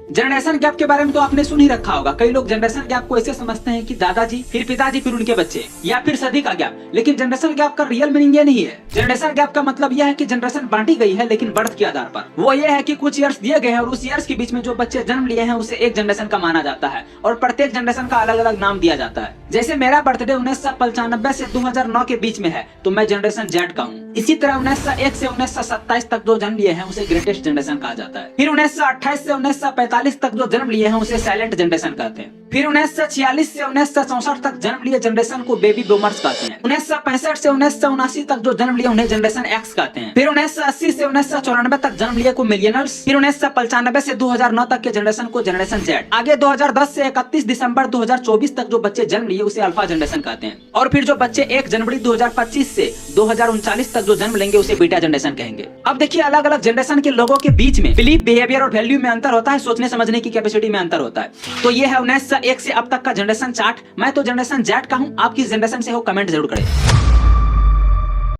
Generation gap के बारे में तो आपने सुन ही रखा होगा। कई लोग जनरेशन गैप को ऐसे समझते हैं कि दादाजी फिर पिताजी फिर उनके बच्चे या फिर सदी का गैप, लेकिन जनरेशन गैप का रियल मीनिंग ये नहीं है। जनरेशन गैप का मतलब यह है कि जनरेशन बांटी गई है लेकिन बर्थ के आधार पर। वो ये है कि कुछ ईयर्स दिए गए हैं और उस ईयर्स के बीच में जो बच्चे जन्म लिए हैं उसे एक जनरेशन का माना जाता है और प्रत्येक जनरेशन का अलग अलग नाम दिया जाता है। जैसे मेरा बर्थडे 1995 से 2009 के बीच में है तो मैं जनरेशन जेड का हूँ। इसी तरह 1901 से 1927 तक जो जन्म लिए हैं उसे ग्रेटेस्ट जनरेशन कहा जाता है। फिर 1928 से 1945 तक जो जन्म लिए हैं उसे साइलेंट जनरेशन कहते हैं। फिर 1946 से 1964 तक जन्म लिए जनरेशन को बेबी बूमर्स कहते हैं। 1965 से 1979 तक जो जन्म लिए उन्हें जनरेशन एक्स कहते हैं। फिर 1980 से 1994 तक जन्म लिए को मिलियनर्स। फिर 1995 से 2009 तक के जनरेशन को जनरेशन जेड। आगे 2010 से 31 दिसंबर 2024 तक जो बच्चे जन्म लिए उसे अल्फा जनरेशन कहते हैं। और फिर जो बच्चे 1 जनवरी 2025 से 2039 तक जो जन्म लेंगे उसे बीटा जनरेशन कहेंगे। अब देखिए, अलग अलग जनरेशन के लोगों के बीच में बिलीफ, बिहेवियर और वैल्यू में अंतर होता है, सोचने समझने की कैपेसिटी में अंतर होता है। तो ये है 1901 से अब तक का जनरेशन चार्ट। मैं तो जनरेशन जेड का हूँ, आप किस जनरेशन से हो कमेंट जरूर करें।